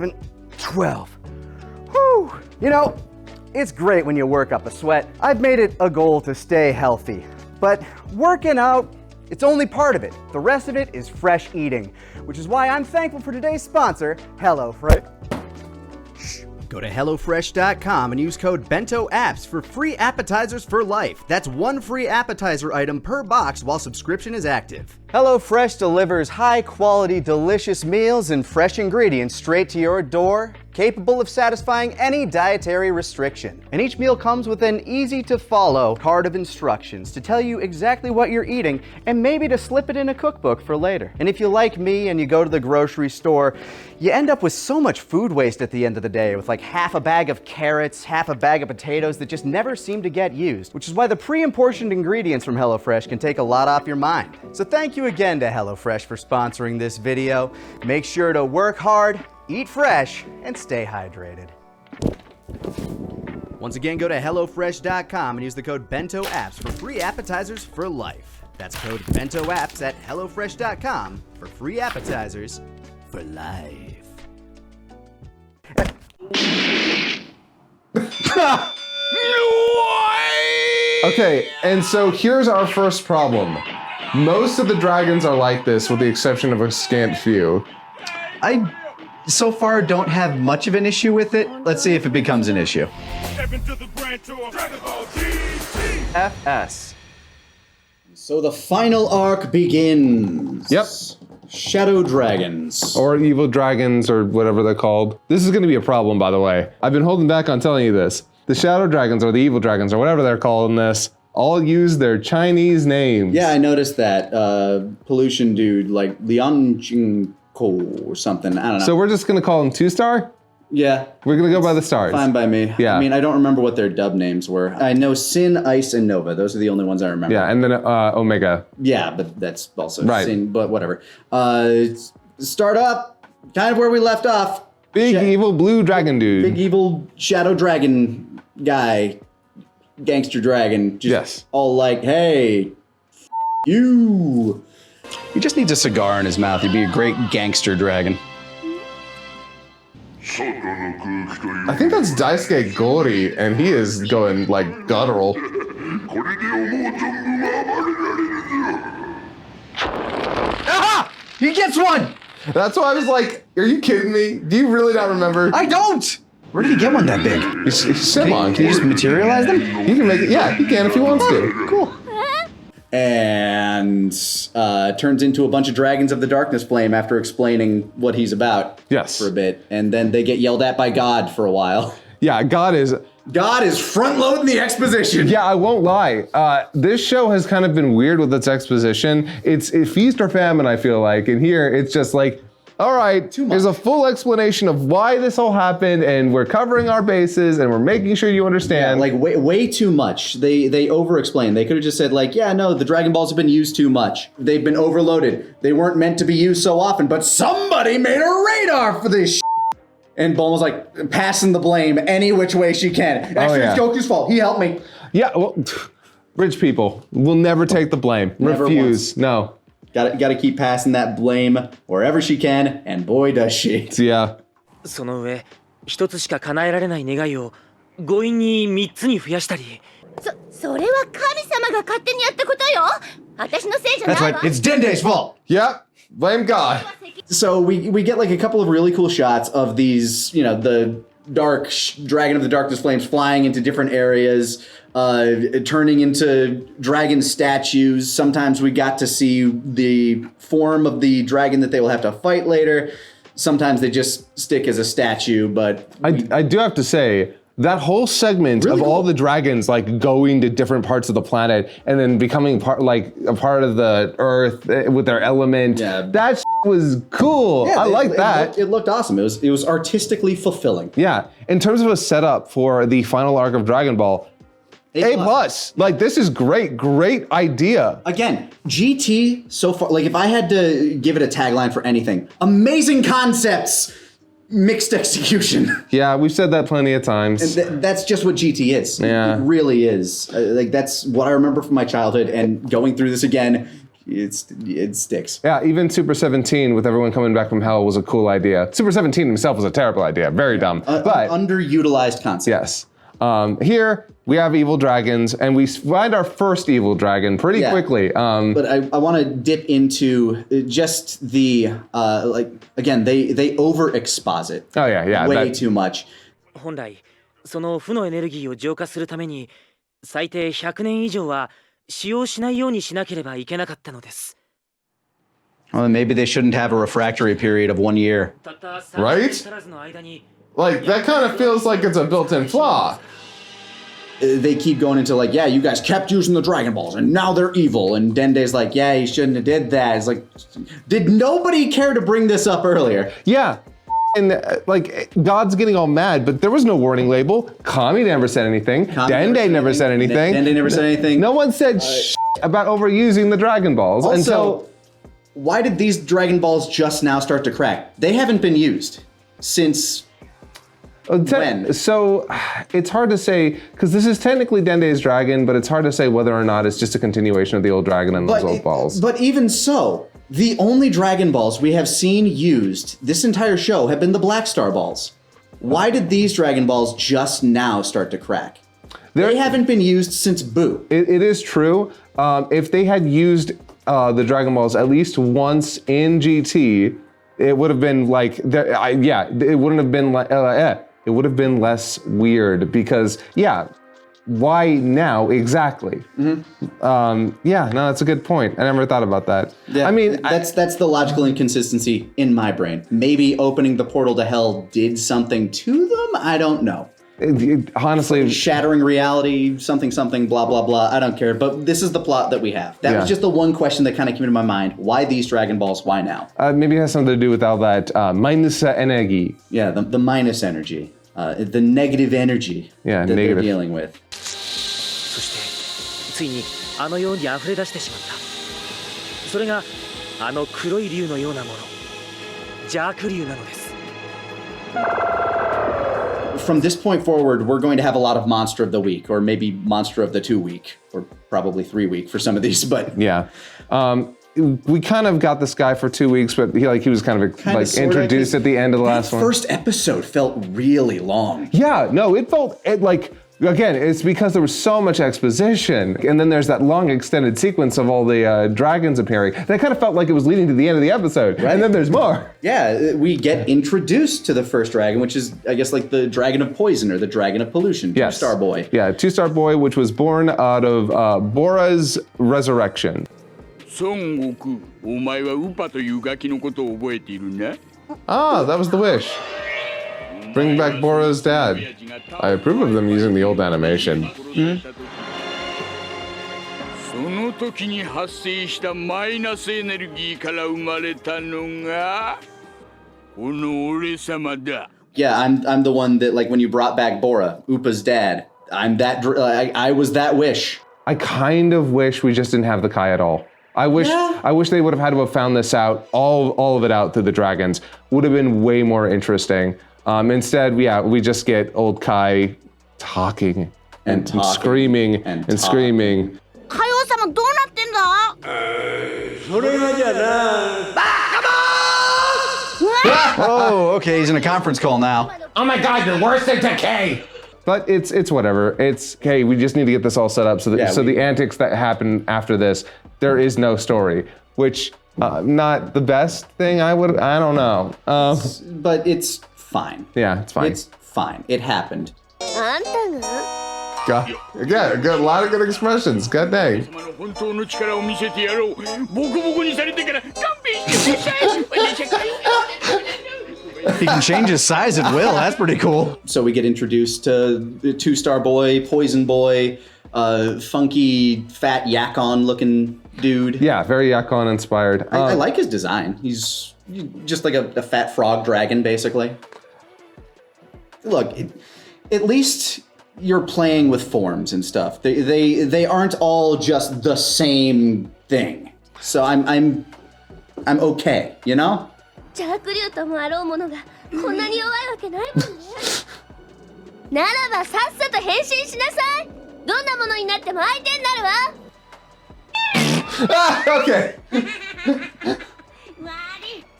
11, 12. Whew. You know, it's great when you work up a sweat. I've made it a goal to stay healthy, but working out, it's only part of it. The rest of it is fresh eating, which is why I'm thankful for today's sponsor, HelloFresh. Go to HelloFresh.com and use code BENTOAPPS for free appetizers for life. That's one free appetizer item per box while subscription is active. HelloFresh delivers high-quality, delicious meals and fresh ingredients straight to your door, capable of satisfying any dietary restriction. And each meal comes with an easy-to-follow card of instructions to tell you exactly what you're eating and maybe to slip it in a cookbook for later. And if you're like me and you go to the grocery store, you end up with so much food waste at the end of the day, with like half a bag of carrots, half a bag of potatoes that just never seem to get used, which is why the pre-portioned ingredients from HelloFresh can take a lot off your mind. So thank you again to HelloFresh for sponsoring this video. Make sure to work hard, eat fresh, and stay hydrated. Once again, go to HelloFresh.com and use the code BENTOAPPS for free appetizers for life. That's code BENTOAPPS at HelloFresh.com for free appetizers for life. Okay, and so here's our first problem. Most of the dragons are like this, with the exception of a scant few. I so far don't have much of an issue with it. Let's see if it becomes an issue. GTFS. So the final arc begins. Yep. Shadow dragons. Or evil dragons, or whatever they're called. This is going to be a problem, by the way. I've been holding back on telling you this. The shadow dragons, or the evil dragons, or whatever they're calling this, all use their Chinese names. Yeah, I noticed that. Pollution dude, like Liang Jingko or something. I don't know. So we're just going to call them 2-star? Yeah. We're going to go by the stars. Fine by me. Yeah. I mean, I don't remember what their dub names were. I know Sin, Ice, and Nova. Those are the only ones I remember. Yeah, and then Omega. Yeah, but that's also right. Sin, but whatever. Start up, kind of where we left off. Big evil blue dragon dude. Big evil shadow dragon guy. Gangster dragon. Just yes. All like, hey, you. He just needs a cigar in his mouth. He'd be a great gangster dragon. I think that's Daisuke Gori, and he is going like guttural. Aha! He gets one! That's why I was like, are you kidding me? Do you really not remember? I don't! Where did he get one that big? Shenron. Can you just materialize them? He can make it, yeah, he can if he wants to. Cool. And turns into a bunch of dragons of the darkness flame after explaining what he's about. Yes. For a bit. And then they get yelled at by God for a while. Yeah, God is front loading the exposition. Yeah, I won't lie. This show has kind of been weird with its exposition. It's feast or famine, I feel like. And here, it's just like, all right, there's a full explanation of why this all happened, and we're covering our bases, and we're making sure you understand. Yeah, like way too much. They over-explain. They could have just said like, yeah, no, the Dragon Balls have been used too much. They've been overloaded. They weren't meant to be used so often, but somebody made a radar for this shit. And Bulma's like passing the blame any which way she can. Actually, it's Goku's fault. He helped me. Yeah, well, rich people will never take the blame. Never Refuse. once. No. Got to keep passing that blame wherever she can, and boy does she. Yeah. その上、一つしか叶えられない願いを強引に3つに増やしたり。それは神様が勝手にやったことよ。私のせいじゃないわ。 That's right. It's Dende's fault. Yep. Blame God. So we get like a couple of really cool shots of these, you know, the dark dragon of the darkness flames flying into different areas, turning into dragon statues. Sometimes we got to see the form of the dragon that they will have to fight later. Sometimes they just stick as a statue, but I do have to say, that whole segment really of cool. all the dragons like going to different parts of the planet and then becoming a part of the earth with their element, that was cool. Yeah, I like that. It looked awesome. It was artistically fulfilling. Yeah, in terms of a setup for the final arc of Dragon Ball, A+. Like, this is great idea. Again, GT so far, like if I had to give it a tagline for anything, amazing concepts, mixed execution. Yeah, we've said that plenty of times. And that's just what GT is. Yeah. It really is. Like that's what I remember from my childhood, and going through this again, it sticks. Yeah, even Super 17 with everyone coming back from hell was a cool idea. Super 17 himself was a terrible idea, very dumb. But Underutilized concept. yes. Here we have evil dragons, and we find our first evil dragon pretty quickly. But I want to dip into just the again they overexposit. Oh yeah, way too much. 本来その負のエネルギーを浄化するために最低100年以上は使用しないようにしなければいけなかったのです。 Well, maybe they shouldn't have a refractory period of 1 year. たった Right? 3年足らずの間に Like, that kind of feels like it's a built-in flaw. They keep going into like, yeah, you guys kept using the Dragon Balls and now they're evil. And Dende's like, yeah, you shouldn't have did that. It's like, did nobody care to bring this up earlier? Yeah. And like, God's getting all mad, but there was no warning label. Kami never said anything. Dende never said anything. Dende never said anything. No one said shit about overusing the Dragon Balls until... Why did these Dragon Balls just now start to crack? They haven't been used since... when? So it's hard to say, because this is technically Dende's dragon, but it's hard to say whether or not it's just a continuation of the old dragon and those old balls. But even so, the only Dragon Balls we have seen used this entire show have been the Black Star Balls. Why did these Dragon Balls just now start to crack? They haven't been used since Boo. It is true. If they had used the Dragon Balls at least once in GT, it would have been like, it wouldn't have been like, it would have been less weird because, why now exactly? Mm-hmm. No, that's a good point. I never thought about that. Yeah, I mean, that's the logical inconsistency in my brain. Maybe opening the portal to hell did something to them. I don't know. Honestly, shattering reality, something, blah, blah, blah. I don't care. But this is the plot that we have. That was just the one question that kind of came into my mind. Why these Dragon Balls? Why now? Maybe it has something to do with all that minus energy. Yeah, the minus energy. The negative energy that they're dealing with. そしてついにあのように溢れ出してしまった。それがあの黒い竜のようなもの、邪悪竜なのです。 From this point forward, we're going to have a lot of Monster of the Week, or maybe Monster of the 2 week, or probably 3 week for some of these. But yeah, we kind of got this guy for 2 weeks, but he was kind of introduced at the end of the last one. First episode felt really long. Yeah, no, it felt like. Again, it's because there was so much exposition, and then there's that long extended sequence of all the dragons appearing. And it kind of felt like it was leading to the end of the episode, right? And then there's more. Yeah, we get introduced to the first dragon, which is, I guess, like the dragon of poison or the dragon of pollution, yes. Two-Star Boy. Yeah, Two-Star Boy, which was born out of Bora's resurrection. Son Goku, お前はウパというガキのことを覚えているな? Ah, that was the wish. Bring back Bora's dad. I approve of them using the old animation. その時に発生したマイナスエネルギーから生まれたのがこの俺様だ. Yeah, I'm the one that, like, when you brought back Bora, Upa's dad, I was that wish. I kind of wish we just didn't have the Kai at all. I wish they would have had to have found this out, all of it out through the dragons. Would have been way more interesting. Instead, we just get old Kai talking and screaming and screaming. 海王様どうなってんだ？それがじゃな。 Oh, okay, he's in a conference call now. Oh my God, you're worse than Decay! But it's whatever. It's, hey, we just need to get this all set up so that the antics that happen after this, there is no story, which not the best thing. I don't know. But it's fine. Yeah, it's fine. It's fine. It happened. あんたが？ God, again, a lot of good expressions. God dang. 様の本当の力を見せてやろう。ボコボコにされてから勘弁してください。 He can change his size at will. That's pretty cool. So we get introduced to the Two-Star Boy, Poison Boy, funky, fat Yakon-looking dude. Yeah, very Yakon inspired. I like his design. He's just like a fat frog dragon, basically. Look, at least you're playing with forms and stuff. They aren't all just the same thing. So I'm okay, you know? 邪悪竜ともあろうものがこんなに弱いわけないもんね。ならばさっさと変身しなさい。どんなものになっても相手になるわ。Okay.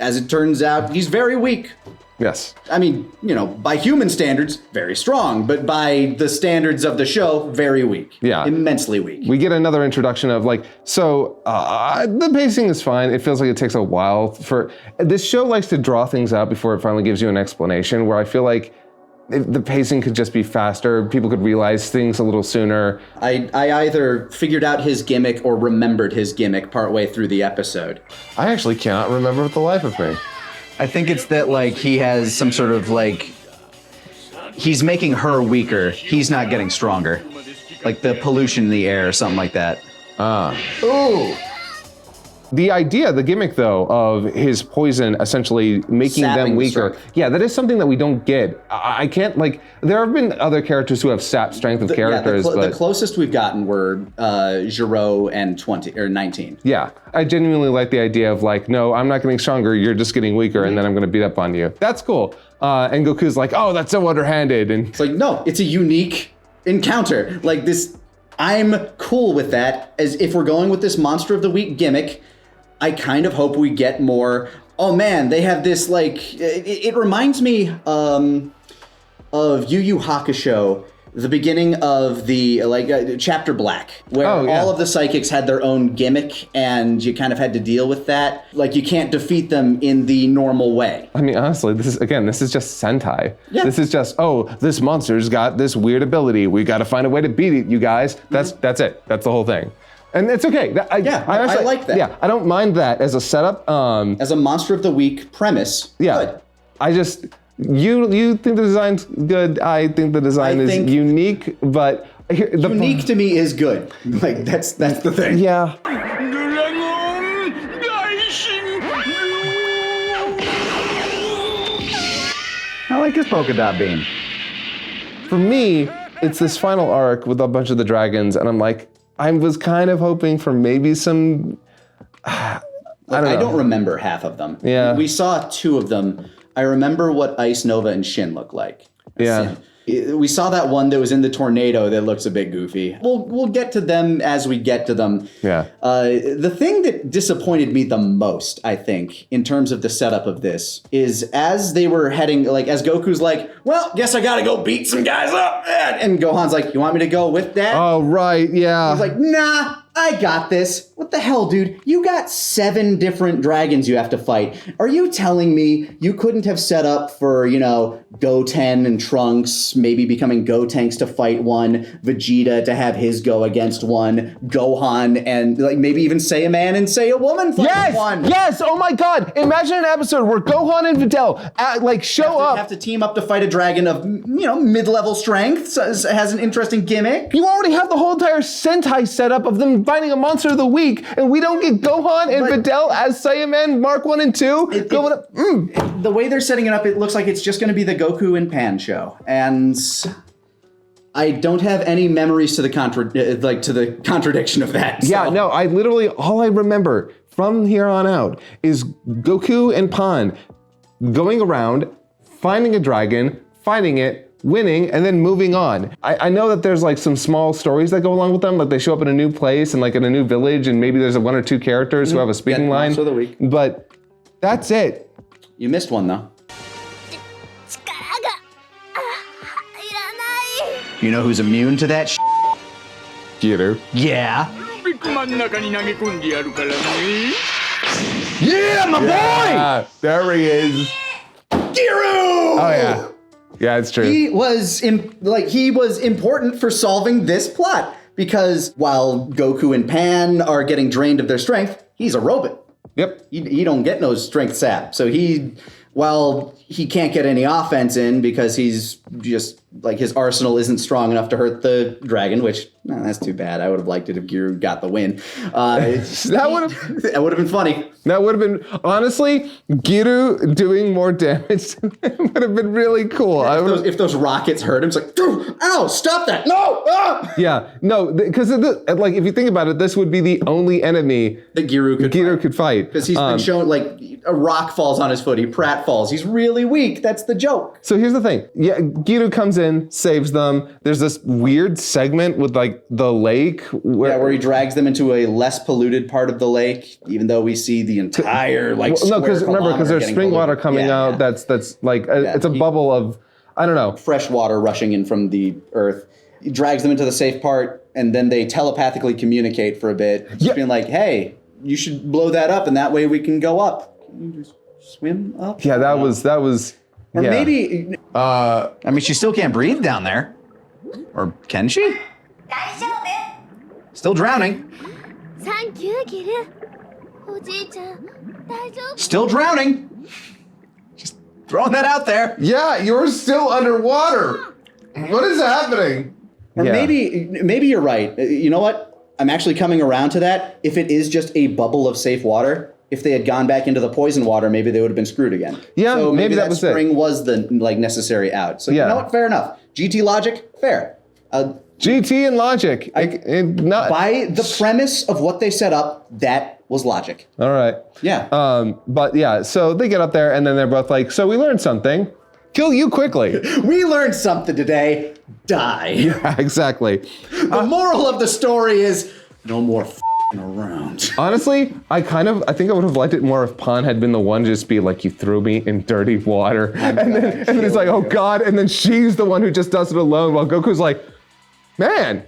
As it turns out, he's very weak. Yes. I mean, by human standards, very strong, but by the standards of the show, very weak. Yeah. Immensely weak. We get another introduction of the pacing is fine. It feels like it takes a while this show likes to draw things out before it finally gives you an explanation, where I feel like the pacing could just be faster. People could realize things a little sooner. I either figured out his gimmick or remembered his gimmick partway through the episode. I actually cannot remember for the life of me. I think it's that he has some sort of he's making her weaker. He's not getting stronger. Like the pollution in the air or something like that. Ooh. The gimmick though, of his poison essentially making Sapping them the weaker. strength. Yeah, that is something that we don't get. I can't there have been other characters who have sapped strength of characters, the closest we've gotten were Giro and 20 or 19. Yeah, I genuinely like the idea of no, I'm not getting stronger, you're just getting weaker, and then I'm gonna beat up on you. That's cool. And Goku's like, oh, that's so underhanded. And It's no, it's a unique encounter. I'm cool with that. As if we're going with this Monster of the Week gimmick, I kind of hope we get more. Oh man, they have this it reminds me of Yu Yu Hakusho, the beginning of the Chapter Black, where all of the psychics had their own gimmick and you kind of had to deal with that. You can't defeat them in the normal way. I mean, honestly, this is just Sentai. Yeah. This is just, this monster's got this weird ability. We got to find a way to beat it, you guys. That's it. That's the whole thing. And it's okay. I like that. Yeah, I don't mind that as a setup. As a Monster of the Week premise, yeah. good. I just, you think the design's good. I think the design is unique, but unique to me is good. That's the thing. Yeah. I like his polka dot beam. For me, it's this final arc with a bunch of the dragons, and I was kind of hoping for maybe some. I don't remember half of them. Yeah. We saw 2 of them. I remember what Ice, Nova, and Shin look like. Yeah. We saw that one that was in the tornado that looks a bit goofy. We'll get to them as we get to them. Yeah. The thing that disappointed me the most, I think, in terms of the setup of this, is as they were heading, as Goku's well, guess I gotta go beat some guys up. And Gohan's you want me to go with that? Oh, right, yeah. He's nah, I got this. What the hell, dude? You got 7 different dragons you have to fight. Are you telling me you couldn't have set up for, Goten and Trunks maybe becoming Gotenks to fight one, Vegeta to have his go against one, Gohan and maybe even Saiyaman and Saiyawoman fight one? Yes! Oh my god! Imagine an episode where Gohan and Videl show up. Have to team up to fight a dragon of, mid-level strength, so it has an interesting gimmick. You already have the whole entire Sentai setup of them fighting a Monster of the Week, and we don't get Gohan and Videl as Saiyaman Mark 1 and 2 going up. The way they're setting it up, it looks like it's just going to be the Goku and Pan show, and I don't have any memories to the contradiction of that. So. Yeah, no, all I remember from here on out is Goku and Pan going around, finding a dragon, fighting it, winning, and then moving on. I know that there's some small stories that go along with them, they show up in a new place and in a new village, and maybe there's 1 or 2 characters who have a speaking line. Monster of the Week. But that's it. You missed one though. You know who's immune to that? Giru. Yeah. ビッグマンの中に投げ込んでやるからね。 Yeah, my boy! There he is. Giru! Oh yeah. Yeah, it's true. He was important for solving this plot because while Goku and Pan are getting drained of their strength, he's a robot. Yep. He don't get no strength sap. So while he can't get any offense in because he's just his arsenal isn't strong enough to hurt the dragon, which that's too bad. I would have liked it if Giru got the win. That would have been funny. That would have been, honestly, Giru doing more damage to him would have been really cool. If those rockets hurt him, it's ow, stop that, no! Ah! Yeah, no, because if you think about it, this would be the only enemy that Giru could fight. Because he's been shown, a rock falls on his foot, he pratfalls, he's really weak, that's the joke. So here's the thing, yeah, Giru comes in, saves them, there's this weird segment with like the lake. Where he drags them into a less polluted part of the lake, even though we see the entire because there's spring water coming out. That's like it's a bubble of, I don't know, fresh water rushing in from the earth. He drags them into the safe part, and then they telepathically communicate for a bit, just being like, "Hey, you should blow that up, and that way we can go up." Can you just swim up? Yeah, that was. Or maybe. I mean, she still can't breathe down there. Or can she? Still drowning. Thank you, Giru. Oji-chan, 大丈夫? Still drowning. Just throwing that out there. Yeah, you're still underwater. What is happening? Or maybe you're right. You know what? I'm actually coming around to that. If it is just a bubble of safe water, if they had gone back into the poison water, maybe they would have been screwed again. Yeah, so maybe that was spring was the necessary out. So you know what? Fair enough. GT logic, fair. GT and logic. By the premise of what they set up, that was logic. All right. Yeah. But yeah, so they get up there and then they're both like, so we learned something. Kill you quickly. We learned something today. Die. Yeah, exactly. The moral of the story is no more f***ing around. Honestly, I think I would have liked it more if Pan had been the one to just be like, you threw me in dirty water. And then he's like, oh God. And then she's the one who just does it alone while Goku's like, man,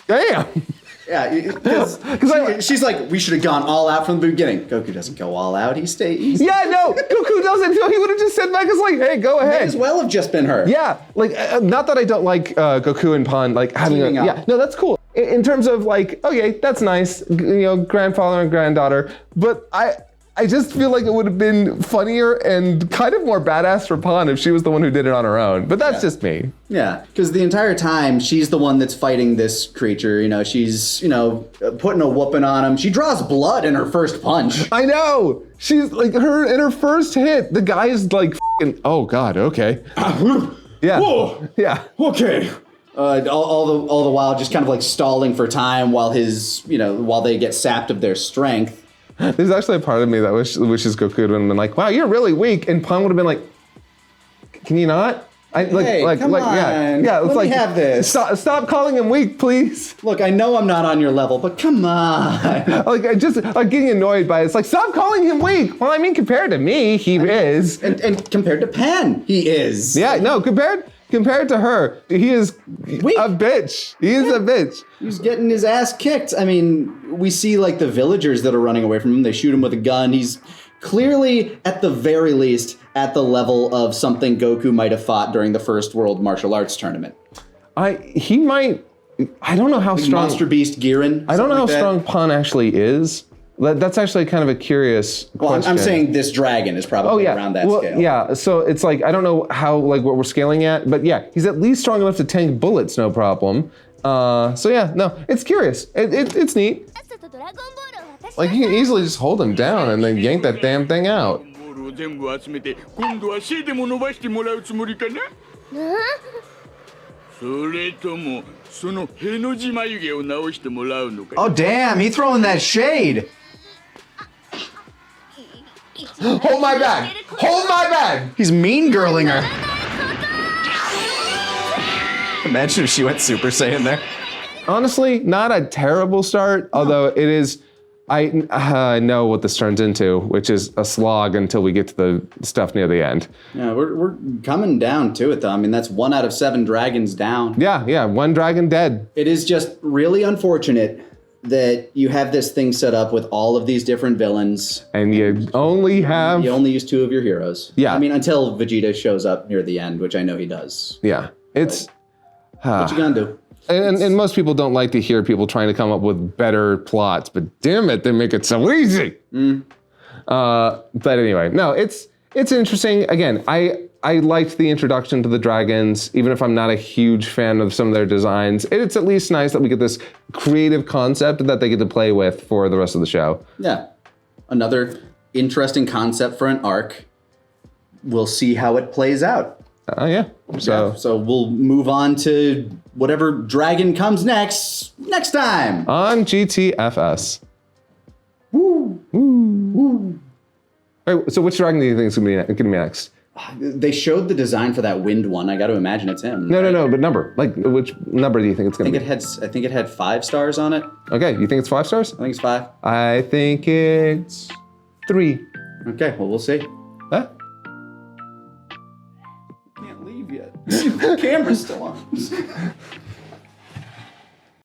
damn. Yeah, because she's like, we should have gone all out from the beginning. Goku doesn't go all out. He stays. Yeah, no, Goku doesn't. He would have just sat back and like, hey, go ahead. May as well have just been her. Yeah, like, not that I don't like Goku and Pan, like having a, yeah, no, that's cool. In terms of like, okay, that's nice, grandfather and granddaughter, but I just feel like it would have been funnier and kind of more badass for Pan if she was the one who did it on her own. But that's just me. Yeah, because the entire time she's the one that's fighting this creature. She's putting a whooping on him. She draws blood in her first punch. I know. She's like in her first hit. The guy is like, oh God, okay. Yeah. Whoa. Yeah. Okay. All the while just kind of like stalling for time while while they get sapped of their strength. There's actually a part of me that wishes Goku would have been like, wow, you're really weak. And Pan would have been like, can you not? Come on. Yeah. Let me have this. Stop calling him weak, please. Look, I know I'm not on your level, but come on. I just getting annoyed by it. It's like, stop calling him weak. Well, I mean, compared to me, he is. And compared to Pen, he is. Yeah, no, compared to her, he is weak. A bitch. He is a bitch. He's getting his ass kicked. I mean, we see like the villagers that are running away from him. They shoot him with a gun. He's clearly, at the very least, at the level of something Goku might have fought during the first World Martial Arts Tournament. He might. I don't know how like strong. Monster Beast Girin. I don't know how strong Pan actually is. That's actually kind of a curious question. I'm saying this dragon is probably around that scale. Yeah, so it's like, I don't know how, like, what we're scaling at, but yeah, he's at least strong enough to tank bullets, no problem. So yeah, no, it's curious. It's neat. Like, you can easily just hold him down and then yank that damn thing out. Oh damn, he throwing that shade. Hold my bag! Hold my bag! He's mean girling her. Imagine if she went Super Saiyan there. Honestly, not a terrible start, although it is, I know what this turns into, which is a slog until we get to the stuff near the end. Yeah, we're coming down to it though. I mean, that's 1 out of 7 dragons down. Yeah, 1 dragon dead. It is just really unfortunate that you have this thing set up with all of these different villains. And you only use 2 of your heroes. Yeah. I mean, until Vegeta shows up near the end, which I know he does. Yeah, it's... what you gonna do? And most people don't like to hear people trying to come up with better plots, but damn it, they make it so easy. But anyway, no, it's interesting. Again, I liked the introduction to the dragons, even if I'm not a huge fan of some of their designs. It's at least nice that we get this creative concept that they get to play with for the rest of the show. Yeah, another interesting concept for an arc. We'll see how it plays out. Yeah. So we'll move on to whatever dragon comes next time on GTFS. Woo! Woo! All right, so which dragon do you think is going to be next? They showed the design for that wind one. I got to imagine it's him. No, but number. Like, which number do you think it's I gonna think be? I think it had 5 stars on it. Okay, you think it's 5 stars? I think it's 5. I think it's 3. Okay, well, we'll see. Huh? Can't leave yet. The camera's still on.